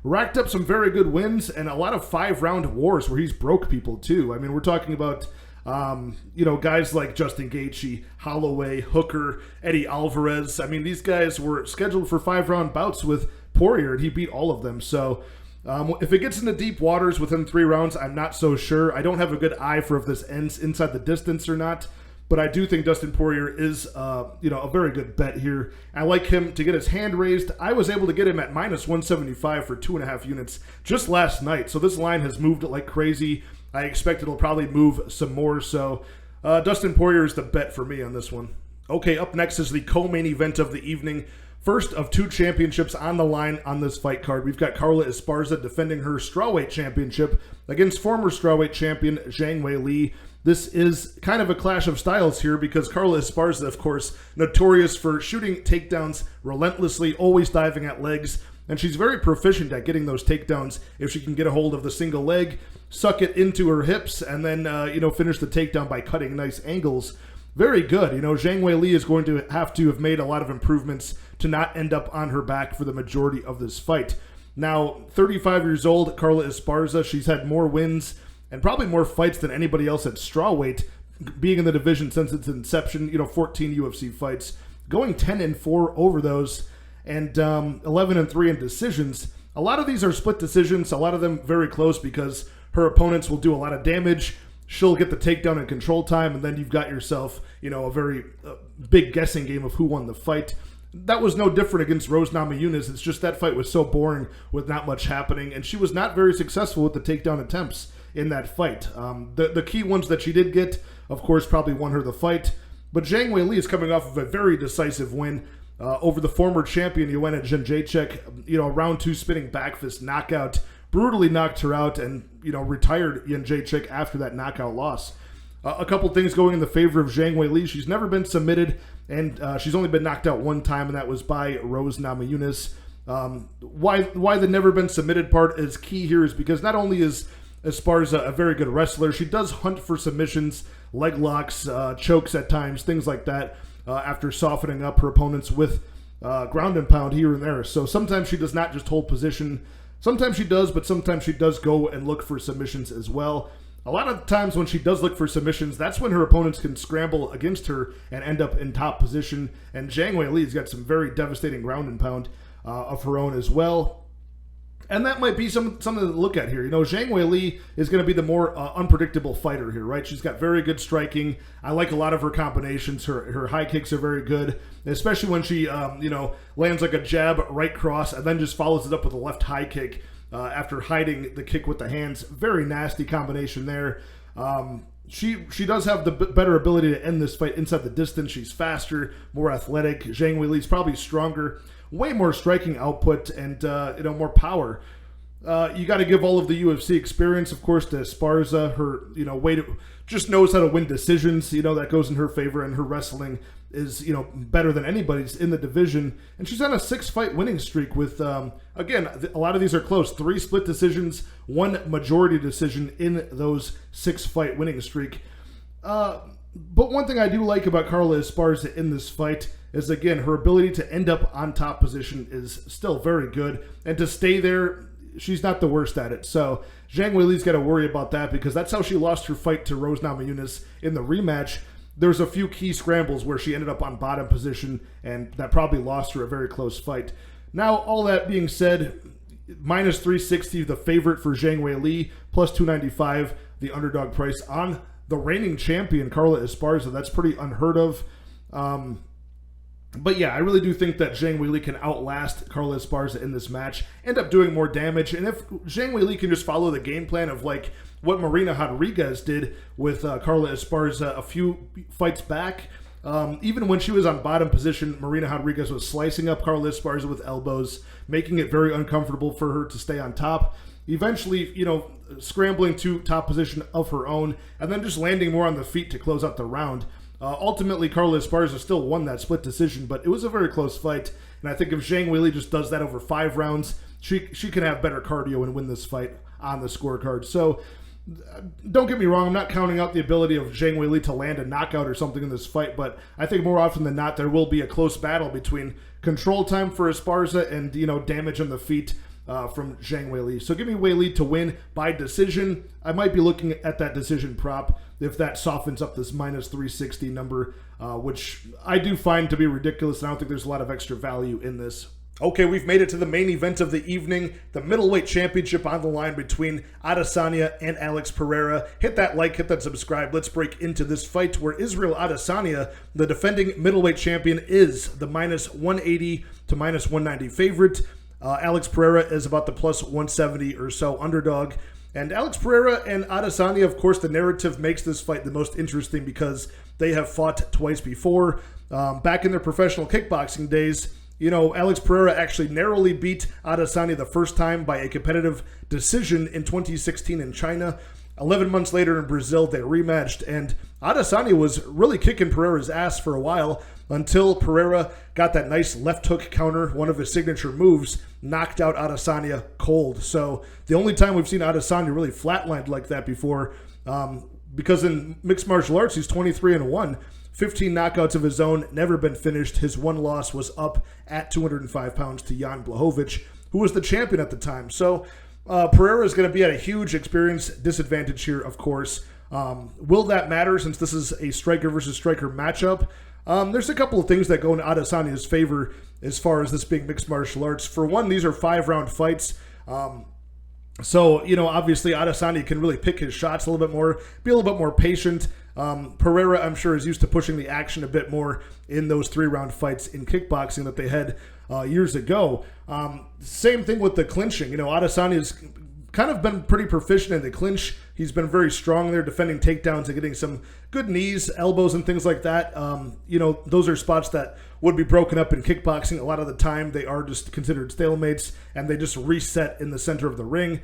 racked up some very good wins and a lot of 5-round wars where he's broke people too. I mean, we're talking about guys like Justin Gaethje, Holloway, Hooker, Eddie Alvarez. I mean, these guys were scheduled for 5-round bouts with Poirier, and he beat all of them. So if it gets into deep waters within 3 rounds, I'm not so sure. I don't have a good eye for if this ends inside the distance or not. But I do think Dustin Poirier is, a very good bet here. I like him to get his hand raised. I was able to get him at minus 175 for 2.5 units just last night. So this line has moved like crazy. I expect it'll probably move some more. So Dustin Poirier is the bet for me on this one. Okay, up next is the co-main event of the evening. First of 2 championships on the line on this fight card. We've got Carla Esparza defending her strawweight championship against former strawweight champion Zhang Weili. This is kind of a clash of styles here because Carla Esparza, of course, notorious for shooting takedowns relentlessly, always diving at legs, and she's very proficient at getting those takedowns if she can get a hold of the single leg, suck it into her hips, and then, finish the takedown by cutting nice angles. Very good. Zhang Weili is going to have made a lot of improvements to not end up on her back for the majority of this fight. Now, 35 years old, Carla Esparza, she's had more wins and probably more fights than anybody else at strawweight, being in the division since its inception, 14 UFC fights, going 10-4 over those, and 11-3 in decisions. A lot of these are split decisions, a lot of them very close because her opponents will do a lot of damage. She'll get the takedown in control time, and then you've got yourself, a very big guessing game of who won the fight. That was no different against Rose Namajunas. It's just that fight was so boring with not much happening, and she was not very successful with the takedown attempts in that fight. The key ones that she did get, of course, probably won her the fight. But Zhang Weili is coming off of a very decisive win over the former champion, Joanna Jędrzejczyk. Round 2 spinning back fist knockout. Brutally knocked her out and, retired Jędrzejczyk after that knockout loss. A couple things going in the favor of Zhang Weili. She's never been submitted, and she's only been knocked out one time, and that was by Rose Namajunas. Why the never been submitted part is key here is because not only is Esparza a very good wrestler, she does hunt for submissions, leg locks, chokes at times, things like that, after softening up her opponents with ground and pound here and there. So sometimes she does not just hold position. Sometimes she does, but sometimes she does go and look for submissions as well. A lot of times when she does look for submissions, that's when her opponents can scramble against her and end up in top position. And Zhang Weili's got some very devastating ground and pound of her own as well. And that might be something to look at here. Zhang Weili is going to be the more unpredictable fighter here, right? She's got very good striking. I like a lot of her combinations. Her high kicks are very good, especially when she, lands like a jab, right cross, and then just follows it up with a left high kick after hiding the kick with the hands. Very nasty combination there. She does have the better ability to end this fight inside the distance. She's faster, more athletic. Zhang Weili's probably stronger. Way more striking output and more power. You got to give all of the UFC experience, of course, to Esparza. Her way to just knows how to win decisions. That goes in her favor, and her wrestling is better than anybody's in the division. And she's on a 6-fight winning streak with again, a lot of these are close. 3 split decisions, 1 majority decision in those 6-fight winning streak. But one thing I do like about Carla Esparza in this fight is, again, her ability to end up on top position is still very good. And to stay there, she's not the worst at it. So Zhang Weili's got to worry about that because that's how she lost her fight to Rose Namajunas in the rematch. There's a few key scrambles where she ended up on bottom position, and that probably lost her a very close fight. Now, all that being said, minus 360, the favorite for Zhang Weili, plus 295, the underdog price on the reigning champion, Carla Esparza. That's pretty unheard of. But yeah, I really do think that Zhang Weili can outlast Carla Esparza in this match, end up doing more damage. And if Zhang Weili can just follow the game plan of like what Marina Rodriguez did with Carla Esparza a few fights back, even when she was on bottom position, Marina Rodriguez was slicing up Carla Esparza with elbows, making it very uncomfortable for her to stay on top. Eventually, scrambling to top position of her own, and then just landing more on the feet to close out the round. Ultimately, Carla Esparza still won that split decision, but it was a very close fight. And I think if Zhang Weili just does that over 5 rounds, she can have better cardio and win this fight on the scorecard. So don't get me wrong, I'm not counting out the ability of Zhang Weili to land a knockout or something in this fight, but I think more often than not there will be a close battle between control time for Esparza and damage on the feet from Zhang Weili. So give me Weili to win by decision. I might be looking at that decision prop if that softens up this minus 360 number, which I do find to be ridiculous. And I don't think there's a lot of extra value in this. Okay, we've made it to the main event of the evening, the middleweight championship on the line between Adesanya and Alex Pereira. Hit that like, hit that subscribe. Let's break into this fight where Israel Adesanya, the defending middleweight champion, is the minus 180 to minus 190 favorite. Alex Pereira is about the plus 170 or so underdog. And Alex Pereira and Adesanya, of course, the narrative makes this fight the most interesting because they have fought twice before. Back in their professional kickboxing days, you know, Alex Pereira actually narrowly beat Adesanya the first time by a competitive decision in 2016 in China. 11 months later in Brazil, they rematched, and Adesanya was really kicking Pereira's ass for a while until Pereira got that nice left hook counter, one of his signature moves, knocked out Adesanya cold. So the only time we've seen Adesanya really flatlined like that before, because in mixed martial arts, he's 23-1. 15 knockouts of his own, never been finished. His one loss was up at 205 pounds to Jan Blachowicz, who was the champion at the time. So Pereira is going to be at a huge experience disadvantage here, of course. Will that matter since this is a striker versus striker matchup? There's a couple of things that go in Adesanya's favor as far as this being mixed martial arts. For one, these are 5-round fights. So, you know, obviously Adesanya can really pick his shots a little bit more, be a little bit more patient. Pereira, I'm sure, is used to pushing the action a bit more in those 3-round fights in kickboxing that they had years ago. Same thing with the clinching. You know, Adesanya's kind of been pretty proficient in the clinch. He's been very strong there, defending takedowns and getting some good knees, elbows, and things like that. You know, those are spots that would be broken up in kickboxing. A lot of the time, they are just considered stalemates, and they just reset in the center of the ring.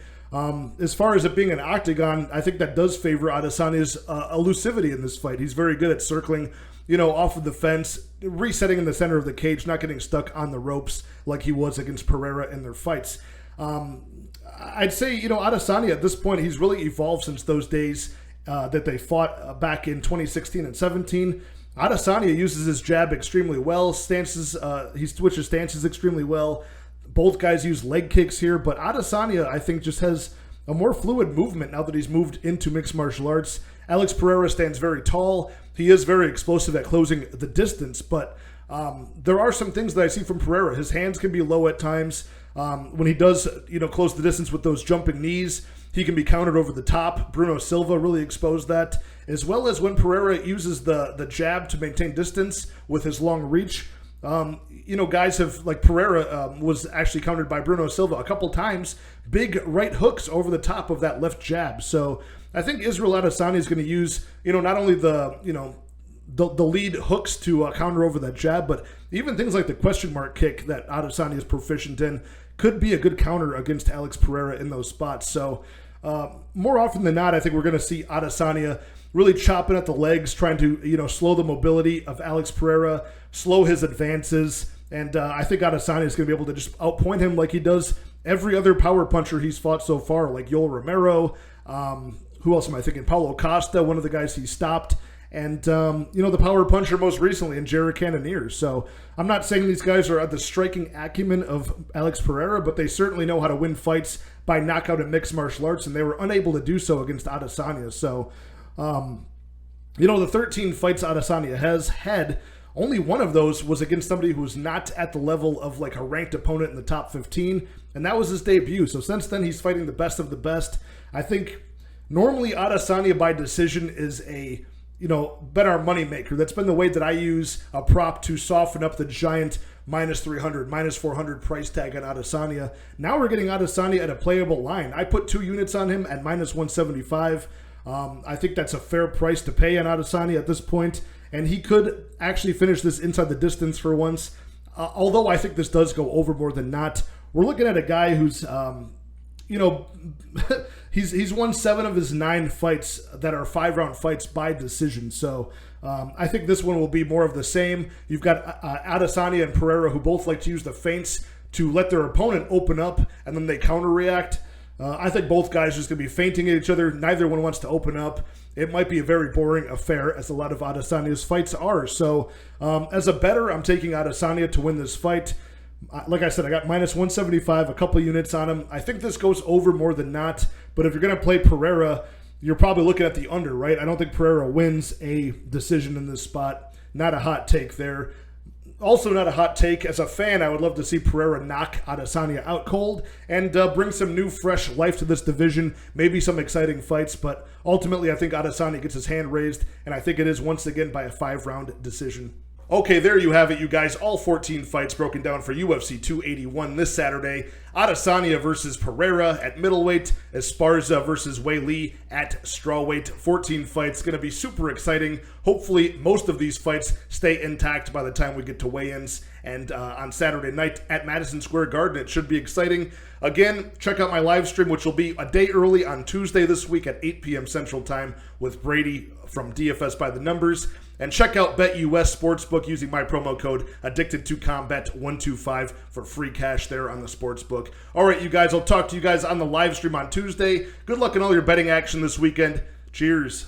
As far as it being an octagon, I think that does favor Adesanya's elusivity in this fight. He's very good at circling, you know, off of the fence, resetting in the center of the cage, not getting stuck on the ropes like he was against Pereira in their fights. I'd say, you know, Adesanya at this point, he's really evolved since those days that they fought back in 2016 and 17. Adesanya uses his jab extremely well. He switches stances extremely well. Both guys use leg kicks here, but Adesanya, I think, just has a more fluid movement now that he's moved into mixed martial arts. Alex Pereira stands very tall. He is very explosive at closing the distance, but there are some things that I see from Pereira. His hands can be low at times. When he does, you know, close the distance with those jumping knees, he can be countered over the top. Bruno Silva really exposed that, as well as when Pereira uses the jab to maintain distance with his long reach. You know, guys have, like Pereira was actually countered by Bruno Silva a couple times, big right hooks over the top of that left jab. So I think Israel Adesanya is going to use, you know, not only the lead hooks to counter over that jab, but even things like the question mark kick that Adesanya is proficient in could be a good counter against Alex Pereira in those spots. So more often than not, I think we're going to see Adesanya really chopping at the legs, trying to, you know, slow the mobility of Alex Pereira, slow his advances, and I think Adesanya is going to be able to just outpoint him like he does every other power puncher he's fought so far, like Yoel Romero. Who else am I thinking? Paulo Costa, one of the guys he stopped. And, you know, the power puncher most recently in Jared Cannonier. So I'm not saying these guys are at the striking acumen of Alex Pereira, but they certainly know how to win fights by knockout in mixed martial arts, and they were unable to do so against Adesanya. So, you know, the 13 fights Adesanya has had, only one of those was against somebody who was not at the level of like a ranked opponent in the top 15, and that was his debut. So since then, he's fighting the best of the best. I think normally Adesanya by decision is a, you know, bet our money maker. That's been the way that I use a prop to soften up the giant minus 300, minus 400 price tag on Adesanya. Now we're getting Adesanya at a playable line. I put 2 units on him at minus 175. I think that's a fair price to pay on Adesanya at this point, and he could actually finish this inside the distance for once. Although I think this does go over more than not. We're looking at a guy who's, you know, he's won 7 of his 9 fights that are 5-round fights by decision. So I think this one will be more of the same. You've got Adesanya and Pereira, who both like to use the feints to let their opponent open up, and then they counter-react. I think both guys are just going to be feinting at each other. Neither one wants to open up. It might be a very boring affair, as a lot of Adesanya's fights are. So as a bettor, I'm taking Adesanya to win this fight. Like I said, I got minus 175, a couple units on him. I think this goes over more than not, but if you're going to play Pereira, you're probably looking at the under, right? I don't think Pereira wins a decision in this spot. Not a hot take there. Also not a hot take. As a fan, I would love to see Pereira knock Adesanya out cold and bring some new, fresh life to this division. Maybe some exciting fights, but ultimately I think Adesanya gets his hand raised, and I think it is once again by a 5-round decision. Okay, there you have it, you guys. All 14 fights broken down for UFC 281 this Saturday. Adesanya versus Pereira at middleweight. Esparza versus Weili at strawweight. 14 fights. Going to be super exciting. Hopefully, most of these fights stay intact by the time we get to weigh-ins. And on Saturday night at Madison Square Garden, it should be exciting. Again, check out my live stream, which will be a day early on Tuesday this week at 8 p.m. Central Time with Brady from DFS by the Numbers. And check out BetUS Sportsbook using my promo code AddictedToCombat125 for free cash there on the Sportsbook. All right, you guys, I'll talk to you guys on the live stream on Tuesday. Good luck in all your betting action this weekend. Cheers.